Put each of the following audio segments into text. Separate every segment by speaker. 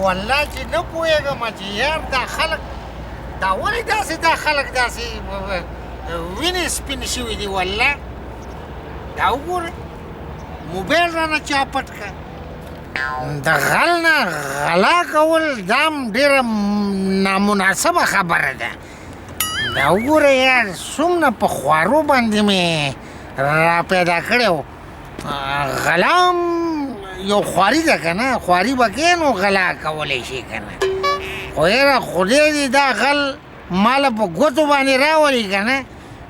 Speaker 1: والله چې نه پوهېږم چې یار دا خلک دا ولې داسې دا خلک داسې وینې سپین شوي دي والله دا وګوره موبایل رانه چا پټ کړه د غل نه غلا کول دا هم ډېره نامناسبه خبره ده دا وګوره یار څومره په خوارو باندې مې را پیدا کړی و غلا هم یو خواري ده که نه خواري به کې نو غلا کولی شي که نه خو یاره خدای دې دا غل ماله په ګوتو باندې راولي که نه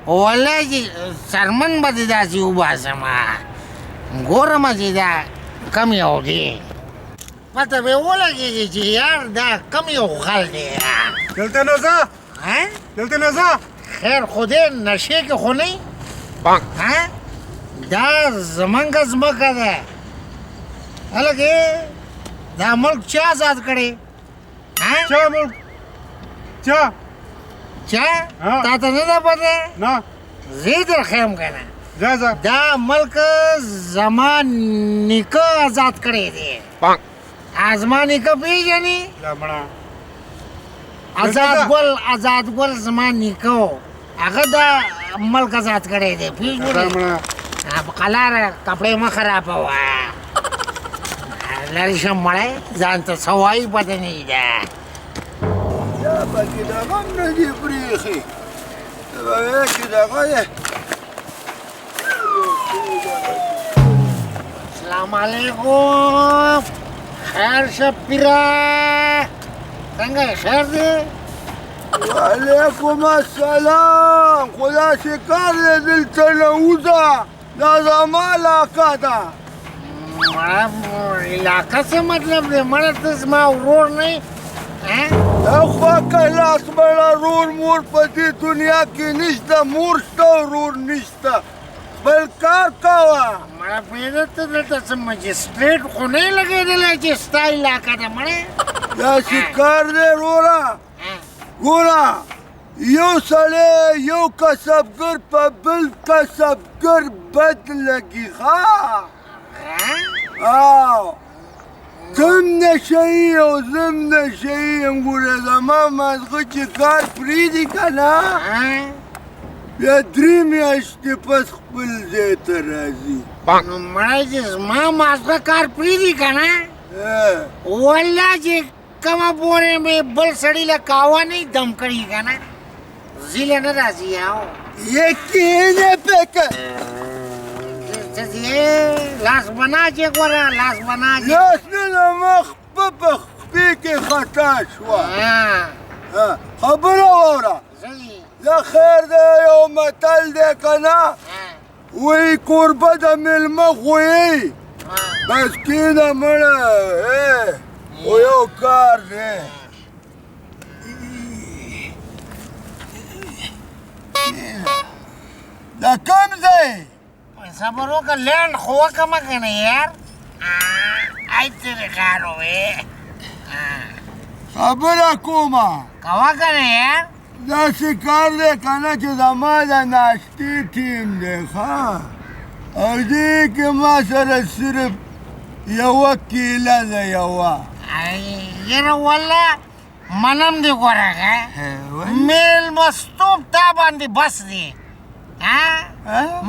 Speaker 1: والله چې څرمن به دې داسې وباسم ګورم چې دا کم یو دی پته به ولګېږي چې یار دا کم یو غل دی
Speaker 2: دلته نو ځه دلته نو ځه
Speaker 1: خیر خدای نشې کې خو نه دا زمونږ ځمکه ده هلکې دا ملک چا آزاد کړی
Speaker 2: چا ملک چا
Speaker 1: تا ته نه ده پته
Speaker 2: نه
Speaker 1: زه یې درښیم که نه
Speaker 2: ځه
Speaker 1: دا ملک زما نیکه آزاد کړی دی زما نیکه پېژنې آزاد ګل زما نیکه و هغه دا ملک آزاد کړی دی پېژنې په قلاره کپړې مه خرابوه لرې شم مړی ځان ته څه وایي پته نه وي ده
Speaker 3: دا پکې دغه هم نه دي پرېښي به وایې چې دغه دی
Speaker 1: السلام علیکم خیر شه پیره څنګه یې خیر دی
Speaker 3: وعلیکم السلام خو داسې کار دی دلته نه وځه دا زما علاقه ده
Speaker 1: علاقه څه مطلب دی مړه ته زما ورور نه یې
Speaker 3: خوا که لاس مړه رور مور په دې دنیا کې نشته مور شته ورور نشته بل کار کوه
Speaker 1: مړه پوهېده ته دلته څه مجسټریټ خو نه یې لګېدلی چې ستا علاقه ده مړه
Speaker 3: داسې کار دی وروره ګوره یو سړی یو کسبګر په بل کسبګر بد لګي ښه تم نشه یې او زم نشه یم ګوره زما مازغه چې کار پرېږدي که نه بیا 3 میاشتې پس خپل ځای ته راځي
Speaker 1: نو مړی چې زما مازغه کار پرېږدي که نه والله چې کومه پورې مې بل سړي له کاوه نه دم کړي که نه زیله نه راځي
Speaker 3: یکینې پکه
Speaker 1: لاس بنا چې ګوره لاس بنا چې
Speaker 3: لاس نه د مخ په خپې کې خطا شوه خبره واوره دا خیر دی یو متل دی که نه وایي کوربه د مېلمه خویي بس کېنه مړه خو یو کار دی دا کوم ځای
Speaker 1: صبر وکړه لینډ خو وکړمه که نه یار ای تېرې کار وې
Speaker 3: خبره کومه
Speaker 1: کوه که نه یار
Speaker 3: داسې کار دی که نه چې زما د ناشتې ټیم دی ښه او دې کې ما سره صرف یوه کیله ده یوه
Speaker 1: یاره والله منم دې ګوره که مېلمستوب تا باندې بس دی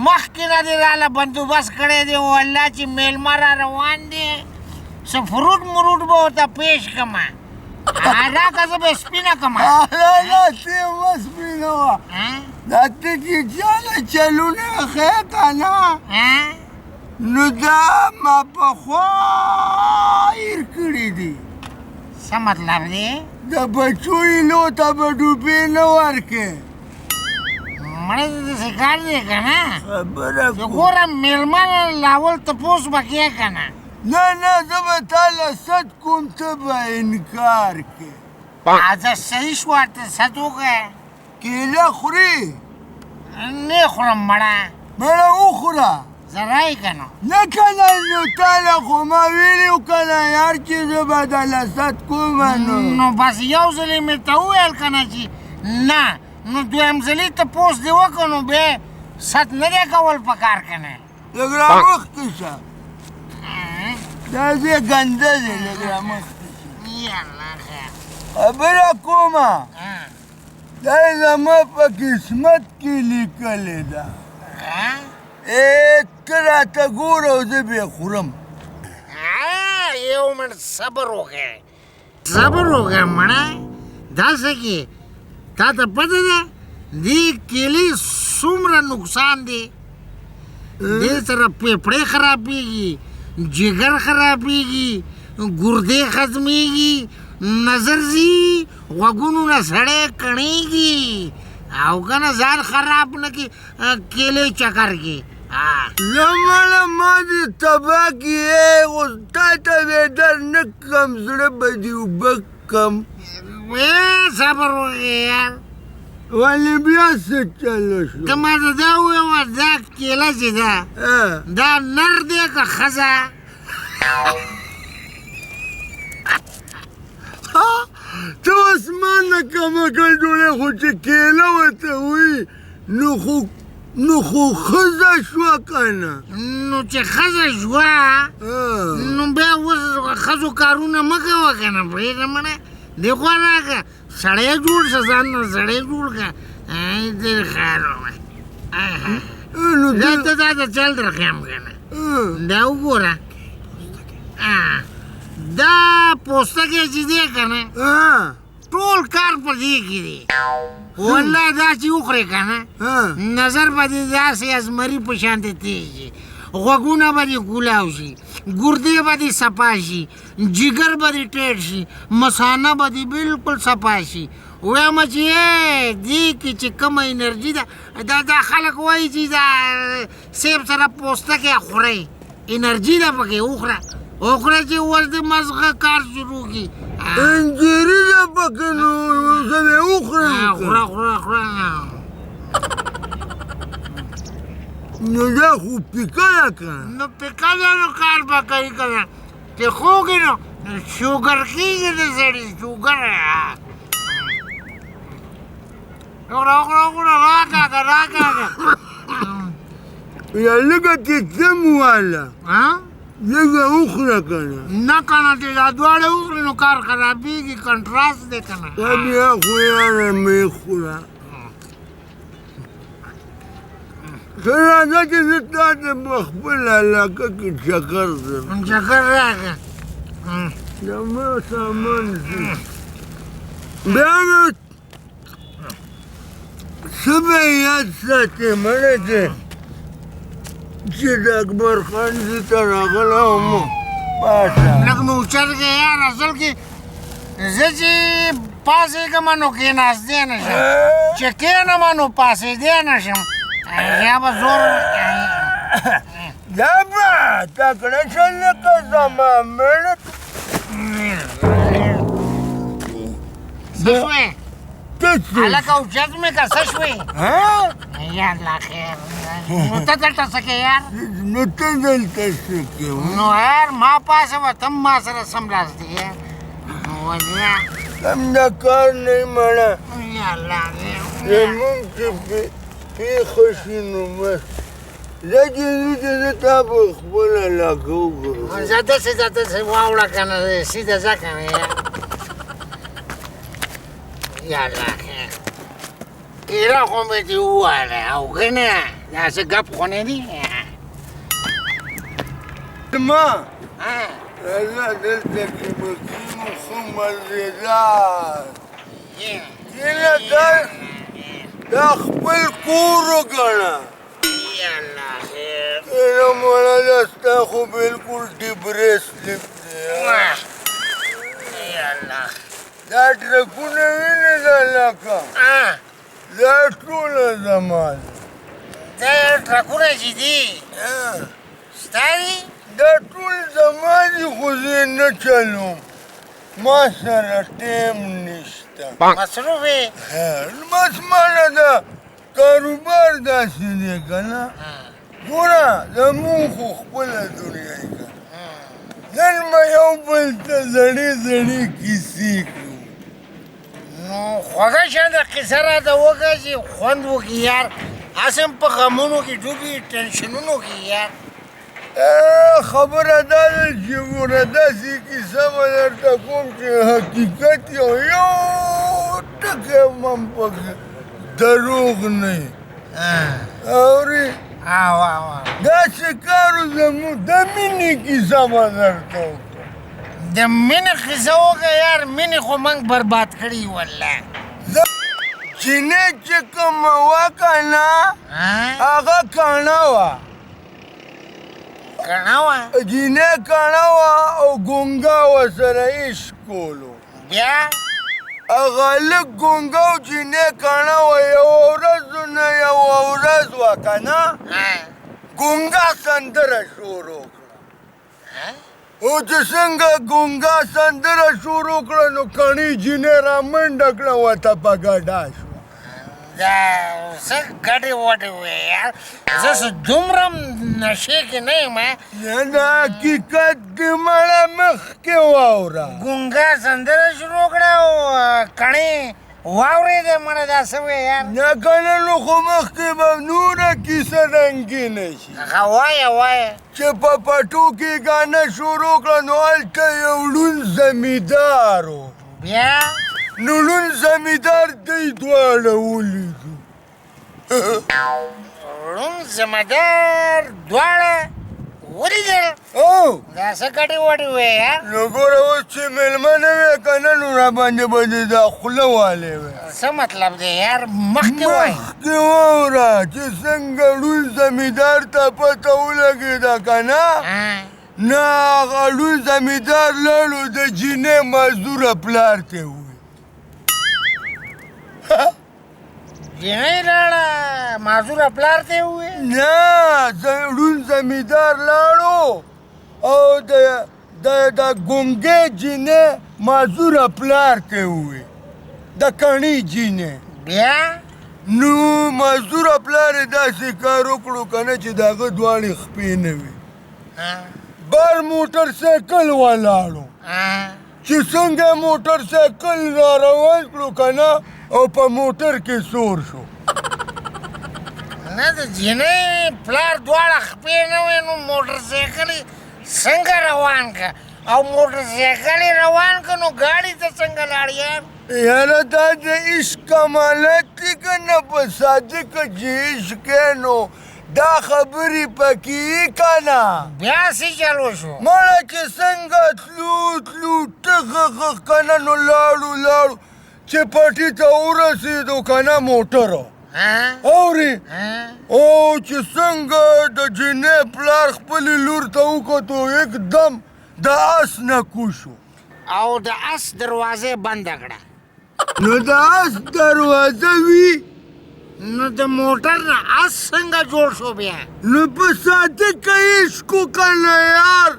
Speaker 1: مخکې نه دې راله بندوبست کړی دی والله چې مېلمه را روان دی څه فروټ مروټ به ورته پیش کړمه راکه زه به سپینه کړمه
Speaker 3: نه ته مه سپینه وه دا ته چې چاله چلونه ښې که نه نو دا ما پخوا هیر کړي دي
Speaker 1: څه مطلب دی
Speaker 3: د بچو ایلو ته به ډوبې نه ورکې
Speaker 1: مړه داسې کار دی که نه
Speaker 3: خبره
Speaker 1: چې ګوره مېلمه لاول تپوس به کې که نه
Speaker 3: نه زه به تا له ست کوم ته به انکار کې
Speaker 1: زه صحیح شوه ته ست وکړه
Speaker 3: کیله خوري
Speaker 1: نه خورم مړه
Speaker 3: وخوره
Speaker 1: زه رایې که نه
Speaker 3: نه که نه نو تا له خو ما ویلي و که نه یار چې زه به دله ست کومه
Speaker 1: نو بس یو ځلې مې ته وویل که نه چې نه نو دویم ځلې تپوس دې وکړو نو بیا ست نه دی کول پکار که نه
Speaker 3: لږ رامخکې شه دا ځای ګنده دی لږ رامخکې شه
Speaker 1: یالله خیر
Speaker 3: خبره کومه دا یې زما په قسمت کې لیکلې ده ته راته ګوره او زه بې خورم
Speaker 1: یو منټ صبر وکړه مړه داسې کې تا ته پته ده دې کیلې څومره نقصان دی دې سره پېپړې خرابېږي جگر خرابېږي ګردې ختمېږي نظر ځي غوږونو نه سړی کڼېږي او که نه ځان خراب نه کړي کیلې چکر کې
Speaker 3: زمانه ما دې تباه کړې اوس تا ته مې در نه کړم زړه به دې اوبه کړم
Speaker 1: صبر وکړه یار
Speaker 3: ولې بیا څه چلو شو
Speaker 1: که ما ته دا وویل دا کیله چې ده دا نر دی که ښځه
Speaker 3: ته اوس ما نه کمکل جوړې خو چې کیله ورته وایي نو خو ښځه شوه که نه
Speaker 1: نو چې ښځه شوه نو بیا اوس ښځو کارونه مه کوه که نه پرېږده مړه دې خوا راکړه سړی جوړ شه ځان نه سړی جوړ کړه ډېر خیر وکړه ته دا د چل درخیم که نه دا وګوره دا پوستکی چې دی که نه ټول کار په دې کې دی والله دا چې وخورې که نه نظر به دې داسې ازمري په شانتې تېز شي غوږونه به دې کولاو شي ګردې به دې صفا شي جگر به دې ټیټ شي مثانه به دې بلکل صفا شي وایم چې دې کې چې کومه انرژي ده دا خلک وایي چې دا سیب سره پوستکی خورئ انرژي ده پکې وخوره چې اوس د مزغه کار شروع کړي
Speaker 3: انجیري ده پکې نو زه به وخورم
Speaker 1: خوره
Speaker 3: نو دا خو پیکه که
Speaker 1: نو پیکه ده نو کار به کوي که نه چې خوږي نو شوګر کېږي د سړي شوګر وخوره راکاږه
Speaker 3: یا لږه تیتم واله لږه وخوره که نه
Speaker 1: نه که نه چې دا دواړه وخوري نو کار خرابېږي کنټراست دی که نه
Speaker 3: بیا خو یاره مې خوره ته راځه چې زه تا ته په خپله علاقه کې چکر ځم
Speaker 1: چکر راکړه
Speaker 3: زما سامان ځي بیا نو څه به یې یاد ساتې مړه دی چې د اکبر خان زه ته راغلی وم پاشه
Speaker 1: لږ مې اوچت کړې یار اصل کې زه چې پاڅېږم نو کېناستې نه شم چې کېنم نو پاڅېدی نه شم یا به زور
Speaker 3: دا به تکړه شه لکه زما مړه
Speaker 1: څه شوې
Speaker 3: ته څه
Speaker 1: هلکه اوچت مې که څه شوې یالله خیر نو ته دلته څه کې یار
Speaker 3: نو ته دلته څه کې
Speaker 1: نو یار ما پاسوه ته هم ما سره سملاستې یار
Speaker 3: هم دا کار نه مړه
Speaker 1: یالله
Speaker 3: زمونږ چې پیښه شي نو بس زه چې زه چې زه تا په خپله علاقه وګورم
Speaker 1: زه داسې واوړه که نه سیده ځه که نه یالله خیر کیله خو مې دې ووهله او که نه داسې ګپ خو نه دي
Speaker 3: ما راځه دلته چې مقیم ښه مزېدار کیله دا خپل کور وګڼه
Speaker 1: یالله خیر
Speaker 3: کیله مړه دا ستا خو بلکل ډبرې سلیپ دی
Speaker 1: یالله
Speaker 3: دا ټرکونه وینې دا لکه دا ټوله زما
Speaker 1: دا ټرکونه چې دي ستا دي
Speaker 3: دا ټول زما دي خو زه نه چلوم ما سره ټیم نشته
Speaker 1: مصروف یې
Speaker 3: بس مانه دا کاروبار داسې دی که نه ګوره زمونږ خو خپله دنیا یې که نن به یو بل ته زړې کیسې کړو
Speaker 1: نو خوږه شانته قصه راته وکړه چې خوند وکړي یار هسې هم په غمونو کې ډوبي ټینشنونو کې یار
Speaker 3: خبره دا ده چې ګوره داسې کیسه به درته کوم چې حقیقت یو ټکی هم پکې دروغ نه وي اورې داسې کارو زموږ د مینې کیسه به درته وکړم
Speaker 1: د مینې قصه وکړه یار مینې خو موږ برباد کړي والله
Speaker 3: چینه چې کومه وه که نه هغه کاڼه وه
Speaker 1: کاڼه وه
Speaker 3: جینۍ کاڼه وه او ګونګه ورسره عشق کولو
Speaker 1: بیا
Speaker 3: هغه هلک ګونګه او جینۍ کاڼه وه یوه ورځ نه یوه ورځ وه که نه ګونګه سندره شروع کړه او چې څنګه ګونګه سندره شروع کړه نو کاڼې جینۍ را منډه کړه ورته په ګډا شوه
Speaker 1: دا څه ګډې وډې وې یار زه څه دومره نشې کې نه یم
Speaker 3: نه حقیقت دې مړه مخکې واوره
Speaker 1: ګونګه سندره شروع کړه او کڼې واورېده مړه دا څه وې یار
Speaker 3: نه که نه نو خو مخکې به نوره کیسه رنګینه شي
Speaker 1: هغه وایه وایه
Speaker 3: چې په پټو کې ګانه شروع کړه نو هلته یو ړوند زمیندار و
Speaker 1: بیا
Speaker 3: نو ړوند زمیندار دی دواړه ولیدو
Speaker 1: ړوند زمیندار دواړه ولیدل دا څه ګډې وډې وې یار
Speaker 3: نو ګوره اوس چې مېلمه نه وې که نه نو راباندې به دې دا خوله والې وې
Speaker 1: څه مطلب دی یار مخکې وایه
Speaker 3: مخکې واوره چې څنګه ړوند زمیندار ته پته ولګېده که نه نه هغه ړوند زمیندار لاړو د جینۍ مزدوره پلار ته وویل
Speaker 1: جینۍ لاړه معذوره پلار ته وویل
Speaker 3: نه ړوند زمیندار لاړو او د ګونګې جینۍ معذوره پلار ته وویل د کڼې جینۍ
Speaker 1: بیا
Speaker 3: نو معذوره پلار یې داسې کار وکړو که نه چې د هغه دواړې خپې نه وي بار موټر سایکل ولاړو چې څنګه موټر سایکل را روان کړو که نه او په موټر کې سور شو
Speaker 1: نه د جینۍ پلار دواړه خپې نه وې نو موټر سایکل یې څنګه روان که او موټر سایکل یې روان که نو ګاډي ته څنګه لاړ یار
Speaker 3: یاره دا د عشق کمالات دي که نه په صادقه چې عشق یې نو دا خبرې پکې که نه
Speaker 1: بیا څه چل وشو
Speaker 3: مړه چې څنګه تلو ټغه که نه نو لاړو چې پټي ته ورسېدو که نه موټره اورې او چې څنګه د جینۍ پلار خپلې لور ته وکتو یکدم د اس نه کوشو
Speaker 1: او د اس دروازه بنده کړه
Speaker 3: نو د اس دروازه وي
Speaker 1: نو د موټر نه اس څنګه جوړ شو بیا
Speaker 3: نو په صادقه عشق وکړه یار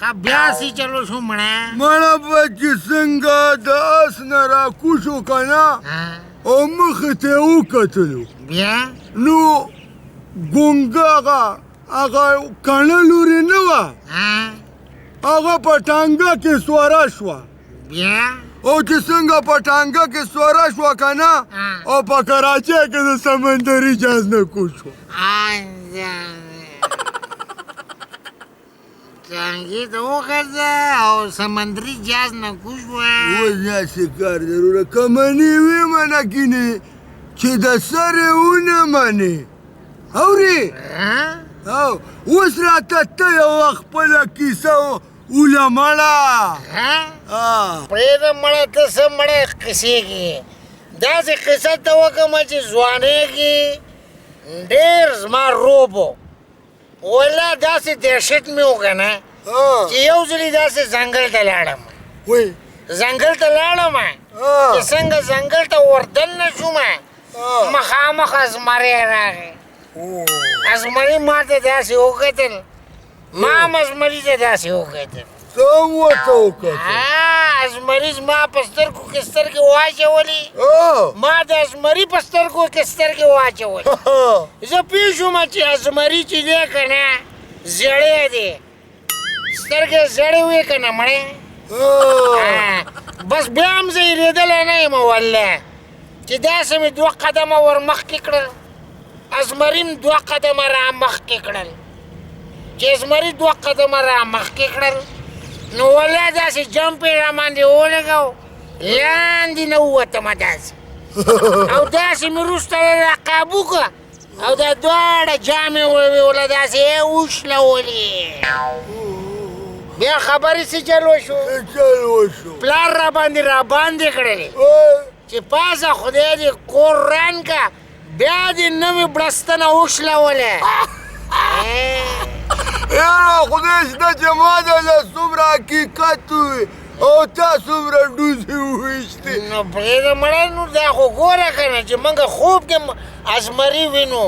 Speaker 1: بیا څه چلو شو
Speaker 3: مړه به چې څنګه د اس نه راکوشو که نه او مخې ته یې وکتلو
Speaker 1: بیا
Speaker 3: نو ګونګه هغه کڼه لورې نه وه هغه په ټانګه کې سواره شوه
Speaker 1: بیا
Speaker 3: او چې څنګه په ټانګه کې سواره شوه که نه او په کراچۍ کې د سمندري جهاز نه کوز شوه
Speaker 1: ټانګې ته وخځه او سمندري جهاز نه کوز شوه
Speaker 3: اوس داسې کار ضروره که منې وې منه کینې چې د سر یې ونه منې اورې اوس راته ته یوه خپله کیسه ولمړه
Speaker 1: پرېږده مړه ته څه مړه قصې کې داسې قصه ته وکړمه چې ځوانۍ کې ډېر زما روب و والله داسې دهشت مې وکړه نه چې یو ځلې داسې ځنګل ته لاړم ځنګل ته لاړم چې څنګه ځنګل ته وردننه شوم مخامخ ازمری راغی ازمري ما ته داسې وکتل ما هم ازمري ته داسې وکتل
Speaker 3: څه هم ورته وکتل
Speaker 1: ازمري زما په سترګو کې سترګې واچولې ما د ازمري په سترګو کې سترګې واچولې زه پوه شوم چې ازمري چې دی که نه زړی دی سترګې زړې وې که نه مړې بس بیا هم زه هېرېدلی نه یم والله چې داسې مې 2 قدمه ور مخکې کړل ازمري م 2 قدمه را مخکې کړل چې زمري 2 قدمه را مخکې کړل نو ولا داسې جمپ یې را باندې ولګاو لاندې نه ووتمه داسې او داسې مې وروسته را قابو کړه او دا دواړه جامې وله داسې وشلولې بیا خبرې څه چل وشو پلار را باندې کړلې چې پاسه خدای دې کور ران که بیا دې نوې بړستنه وشلولې
Speaker 3: یاره خدای شته چې ما دله څومره حقیقت ووي او تا څومره ډوزې وویشتې
Speaker 1: نو پرېږده مړی نو دا خو ګوره که نه چې موږ خوب کې ازمري وینو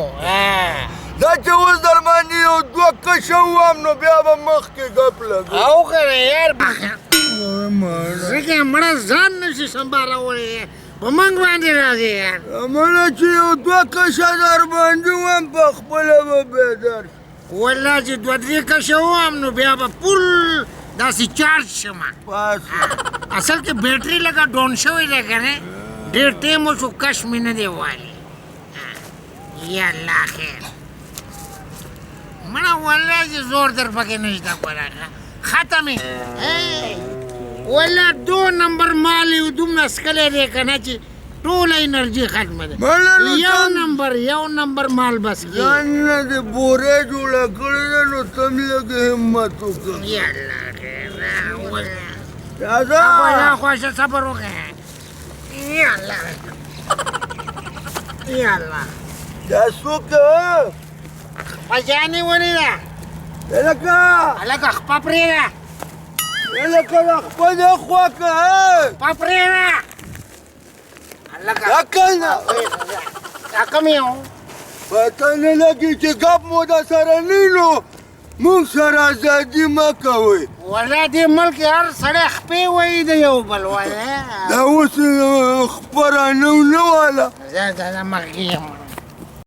Speaker 3: دا چې اوس در باندې یو 2 کشه ووام نو بیا به مخکې ګپ لګو
Speaker 1: او که نه یار ځکه مړه ځان نشي سنبالولی په موږ باندې راځي یار
Speaker 3: مړه چې یو 2 کشه در باندې ووام په خپله به بیدار شي
Speaker 1: والله چې 2-3 کشه ووام نو بیا به پول داسې چارج شمه اصل کې بیټري لکه ډون شوی دی که نه ډېر ټیم وشو کش مې نه دی والی یا الله خیر مړه والله چې زور در پکې نشته ګوره ختمې والله 2 نمبر مال یو دومره څکلی دی که نه چې ټوله انرژي ختمه ده یو نمبر مال بس کېږي
Speaker 3: ځان نه د بورې جوړه کړې ده نو ته هم لږ همت وکړه
Speaker 1: یا الله خیر
Speaker 3: راځه
Speaker 1: خدا خوښه صبر وکړه یا الله یا الله
Speaker 3: دا څوک
Speaker 1: پجانې ولې ده
Speaker 3: هلکه
Speaker 1: هلکه خپه پرېږده
Speaker 3: هلکه د خپلې خوا که
Speaker 1: خپه پرېږده هلکه
Speaker 3: دا کل نه
Speaker 1: دا کوم یو
Speaker 3: پته نه لګي چې ګپ مو در سره نه نو موږ سره ازادي مه کوئ
Speaker 1: والله دې ملک هر سړی خپې وایي د یو بل وایي
Speaker 3: دا اوس خپره نه واله
Speaker 1: زه مخکې یم